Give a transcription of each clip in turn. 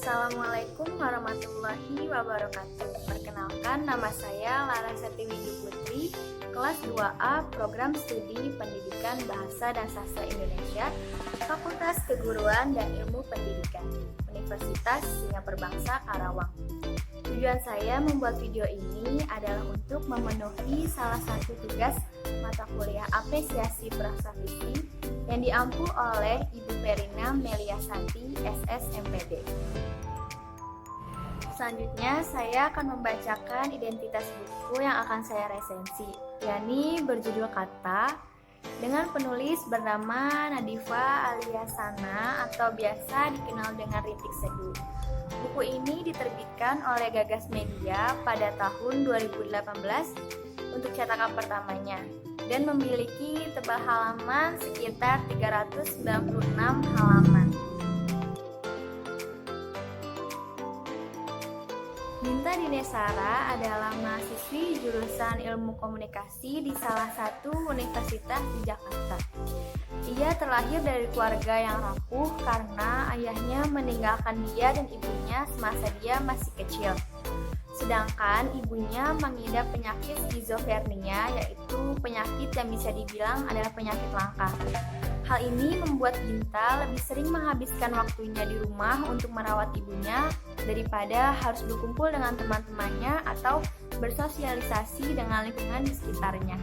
Assalamualaikum warahmatullahi wabarakatuh. Perkenalkan, nama saya Larasati Windu Putri, kelas 2A Program Studi Pendidikan Bahasa dan Sastra Indonesia, Fakultas Keguruan dan Ilmu Pendidikan, Universitas Singapura Bangsa Karawang. Tujuan saya membuat video ini adalah untuk memenuhi salah satu tugas mata kuliah apresiasi prasasti yang diampu oleh Ibu Verina Meliasanti, SSMPD. Selanjutnya, saya akan membacakan identitas buku yang akan saya resensi, yakni berjudul Kata, dengan penulis bernama Nadifa Aliasana atau biasa dikenal dengan Rintik Seduh. Buku ini diterbitkan oleh Gagas Media pada tahun 2018 untuk cetakan pertamanya dan memiliki tebal halaman sekitar 396 halaman. Binta Dinesara adalah mahasiswi jurusan Ilmu Komunikasi di salah satu universitas di Jakarta. Ia terlahir dari keluarga yang rapuh karena ayahnya meninggalkan dia dan ibunya semasa dia masih kecil. Sedangkan ibunya mengidap penyakit skizofrenia, yaitu penyakit yang bisa dibilang adalah penyakit langka. Hal ini membuat Binta lebih sering menghabiskan waktunya di rumah untuk merawat ibunya daripada harus berkumpul dengan teman-temannya atau bersosialisasi dengan lingkungan di sekitarnya.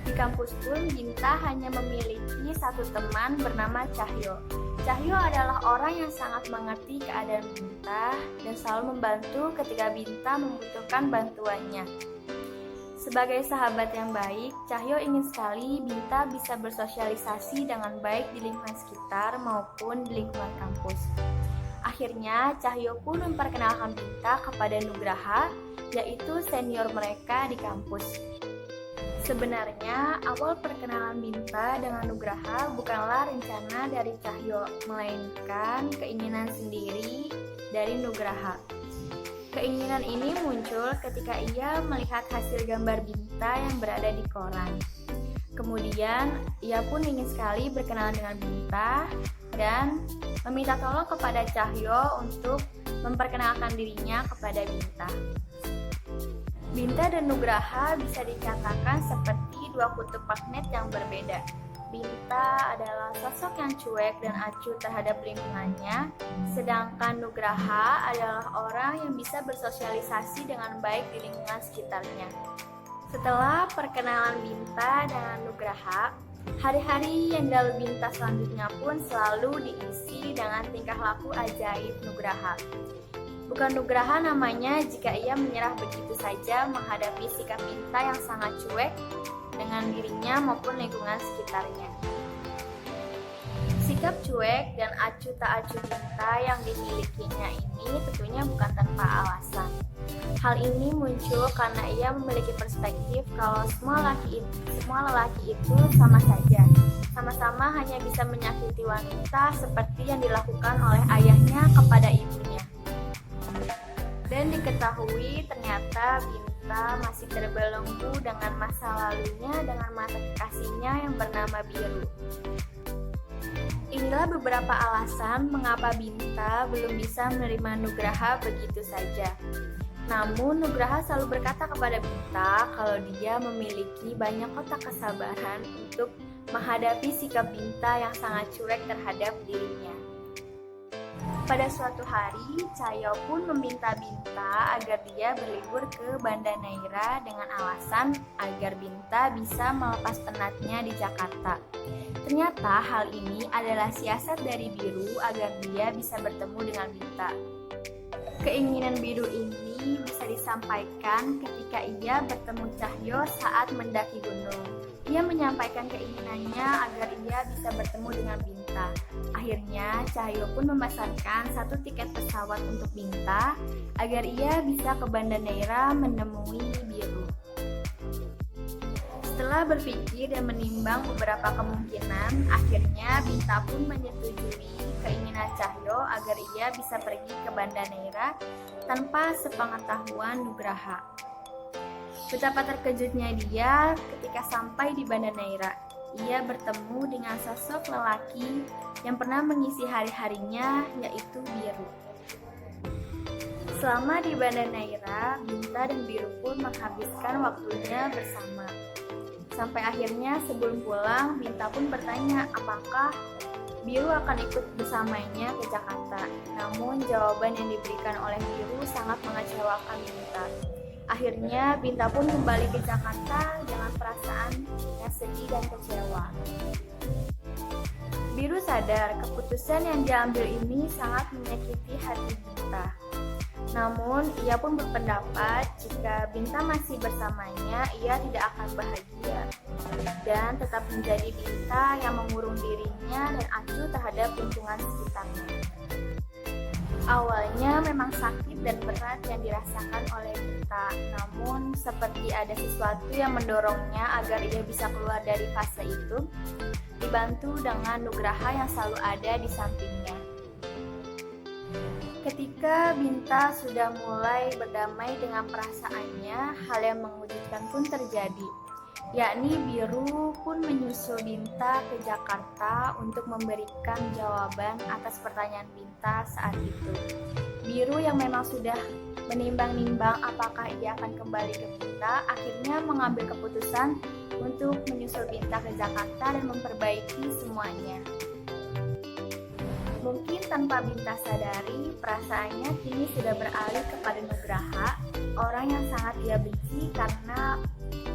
Di kampus pun Binta hanya memiliki satu teman bernama Cahyo. Cahyo adalah orang yang sangat mengerti keadaan Binta dan selalu membantu ketika Binta membutuhkan bantuannya. Sebagai sahabat yang baik, Cahyo ingin sekali Binta bisa bersosialisasi dengan baik di lingkungan sekitar maupun di lingkungan kampus. Akhirnya, Cahyo pun memperkenalkan Binta kepada Nugraha, yaitu senior mereka di kampus. Sebenarnya, awal perkenalan Binta dengan Nugraha bukanlah rencana dari Cahyo, melainkan keinginan sendiri dari Nugraha. Keinginan ini muncul ketika ia melihat hasil gambar Binta yang berada di koran. Kemudian, ia pun ingin sekali berkenalan dengan Binta dan meminta tolong kepada Cahyo untuk memperkenalkan dirinya kepada Binta. Binta dan Nugraha bisa dikatakan seperti dua kutub magnet yang berbeda. Binta adalah sosok yang cuek dan acuh terhadap lingkungannya, sedangkan Nugraha adalah orang yang bisa bersosialisasi dengan baik di lingkungan sekitarnya. Setelah perkenalan Binta dengan Nugraha, hari-hari yang lalu Binta selanjutnya pun selalu diisi dengan tingkah laku ajaib Nugraha. Bukan Nugraha namanya jika ia menyerah begitu saja menghadapi sikap Binta yang sangat cuek dengan dirinya maupun lingkungan sekitarnya. Sikap cuek dan acuh tak acuh Binta yang dimilikinya ini tentunya bukan tanpa alasan. Hal ini muncul karena ia memiliki perspektif kalau semua lelaki itu sama saja, sama-sama hanya bisa menyakiti wanita seperti yang dilakukan oleh ayahnya kepada ibunya. Dan diketahui ternyata Binta masih terbelenggu dengan masa lalunya dengan mantan kekasihnya yang bernama Biru. Inilah beberapa alasan mengapa Binta belum bisa menerima Nugraha begitu saja. Namun Nugraha selalu berkata kepada Binta kalau dia memiliki banyak otak kesabaran untuk menghadapi sikap Binta yang sangat cuek terhadap dirinya. Pada suatu hari, Cahyo pun meminta Binta agar dia berlibur ke Banda Neira dengan alasan agar Binta bisa melepas penatnya di Jakarta. Ternyata hal ini adalah siasat dari Biru agar dia bisa bertemu dengan Binta. Keinginan Biru ini bisa disampaikan ketika ia bertemu Cahyo saat mendaki gunung. Ia menyampaikan keinginannya agar ia bisa bertemu dengan Binta. Akhirnya, Cahyo pun memesankan satu tiket pesawat untuk Binta agar ia bisa ke Banda Neira menemui Biru. Setelah berpikir dan menimbang beberapa kemungkinan, akhirnya Binta pun menyetujui keinginan Cahyo agar ia bisa pergi ke Banda Neira tanpa sepengetahuan Nugraha. Betapa terkejutnya dia ketika sampai di Banda Neira. Ia bertemu dengan sosok lelaki yang pernah mengisi hari-harinya, yaitu Biru. Selama di Banda Neira, Binta dan Biru pun menghabiskan waktunya bersama. Sampai akhirnya sebelum pulang, Binta pun bertanya apakah Biru akan ikut bersamanya ke Jakarta. Namun jawaban yang diberikan oleh Biru sangat mengecewakan Binta. Akhirnya Binta pun kembali ke Jakarta dengan perasaan yang sedih dan kecewa. Biru sadar keputusan yang diambil ini sangat menyakiti hati Binta. Namun ia pun berpendapat jika Binta masih bersamanya, ia tidak akan bahagia dan tetap menjadi Binta yang mengurung dirinya dan acuh terhadap lingkungan sekitarnya. Awalnya memang sakit dan berat yang dirasakan oleh Binta, namun seperti ada sesuatu yang mendorongnya agar ia bisa keluar dari fase itu, dibantu dengan Nugraha yang selalu ada di sampingnya. Ketika Binta sudah mulai berdamai dengan perasaannya, hal yang mengejutkan pun terjadi, yakni Biru pun menyusul Binta ke Jakarta untuk memberikan jawaban atas pertanyaan Binta saat itu. Biru yang memang sudah menimbang-nimbang apakah ia akan kembali ke Binta, akhirnya mengambil keputusan untuk menyusul Binta ke Jakarta dan memperbaiki semuanya. Mungkin tanpa Binta sadari, perasaannya kini sudah beralih kepada Nugraha, orang yang sangat ia benci karena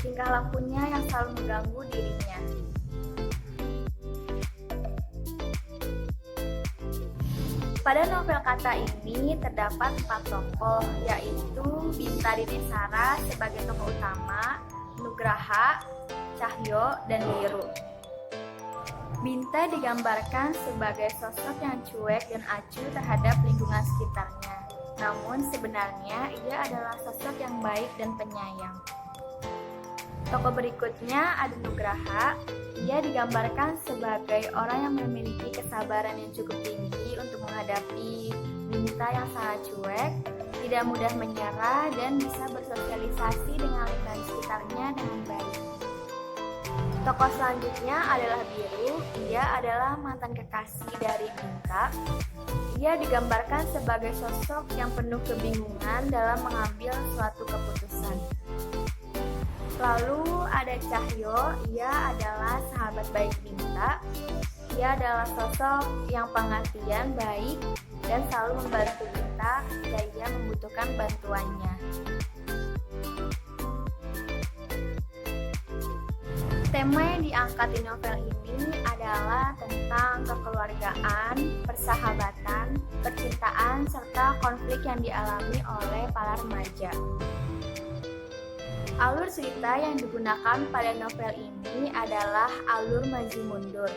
tingkah lakunya yang selalu mengganggu dirinya. Pada novel Kata ini terdapat 4 tokoh, yaitu Binta Dinesara sebagai tokoh utama, Nugraha, Cahyo, dan Biru. Binta digambarkan sebagai sosok yang cuek dan acuh terhadap lingkungan sekitarnya. Namun sebenarnya ia adalah sosok yang baik dan penyayang. Tokoh berikutnya ada Nugraha. Ia digambarkan sebagai orang yang memiliki kesabaran yang cukup tinggi untuk menghadapi Binta yang sangat cuek, tidak mudah menyerah, dan bisa bersosialisasi dengan lingkungan sekitarnya dengan baik. Tokoh selanjutnya adalah Biru. Ia adalah mantan kekasih dari Binta. Ia digambarkan sebagai sosok yang penuh kebingungan dalam mengambil suatu keputusan. Lalu ada Cahyo. Ia adalah sahabat baik Binta. Ia adalah sosok yang pengertian, baik, dan selalu membantu Binta ketika ia membutuhkan bantuannya. Tema yang diangkat di novel ini adalah tentang kekeluargaan, persahabatan, percintaan, serta konflik yang dialami oleh para remaja. Alur cerita yang digunakan pada novel ini adalah alur maju mundur,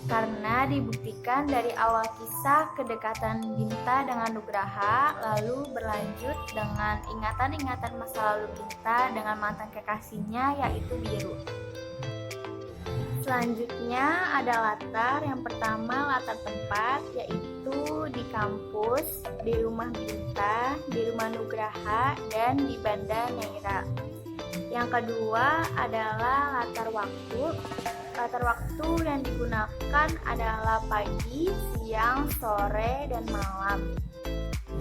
karena dibuktikan dari awal kisah kedekatan Binta dengan Nugraha, lalu berlanjut dengan ingatan-ingatan masa lalu Binta dengan mantan kekasihnya yaitu Biru. Selanjutnya ada latar, yang pertama latar tempat, yaitu di kampus, di rumah Binta, di rumah Nugraha, dan di Banda Neira. Yang kedua adalah latar waktu. Latar waktu yang digunakan adalah pagi, siang, sore, dan malam.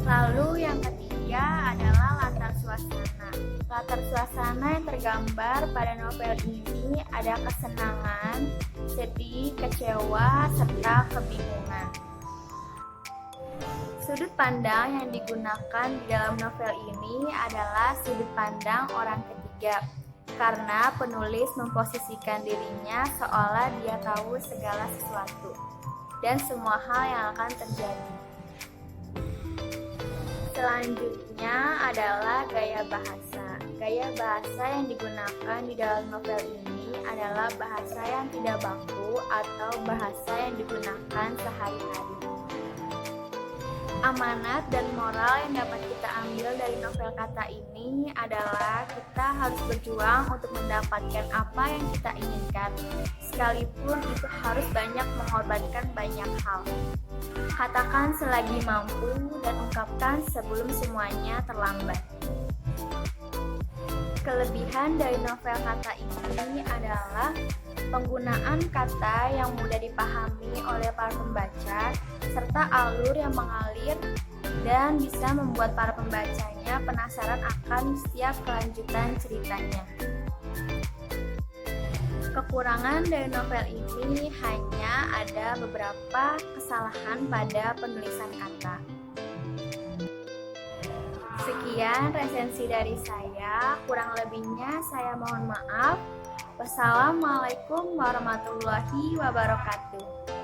Lalu yang ketiga adalah latar suasana. Latar suasana yang tergambar pada novel ini ada kesenangan, sedih, kecewa, serta kebingungan. Sudut pandang yang digunakan di dalam novel ini adalah sudut pandang orang ketiga, karena penulis memposisikan dirinya seolah dia tahu segala sesuatu dan semua hal yang akan terjadi. Selanjutnya adalah gaya bahasa. Gaya bahasa yang digunakan di dalam novel ini adalah bahasa yang tidak baku atau bahasa yang digunakan sehari-hari. Amanat dan moral yang dapat kita ambil dari novel Kata ini adalah kita harus berjuang untuk mendapatkan apa yang kita inginkan, sekalipun itu harus banyak mengorbankan banyak hal. Katakan selagi mampu dan ungkapkan sebelum semuanya terlambat. Kelebihan dari novel kata ini adalah penggunaan kata yang mudah dipahami oleh para pembaca, serta alur yang mengalir dan bisa membuat para pembacanya penasaran akan setiap kelanjutan ceritanya. Kekurangan dari novel ini hanya ada beberapa kesalahan pada penulisan kata. Sekian resensi dari saya, kurang lebihnya saya mohon maaf. Wassalamualaikum warahmatullahi wabarakatuh.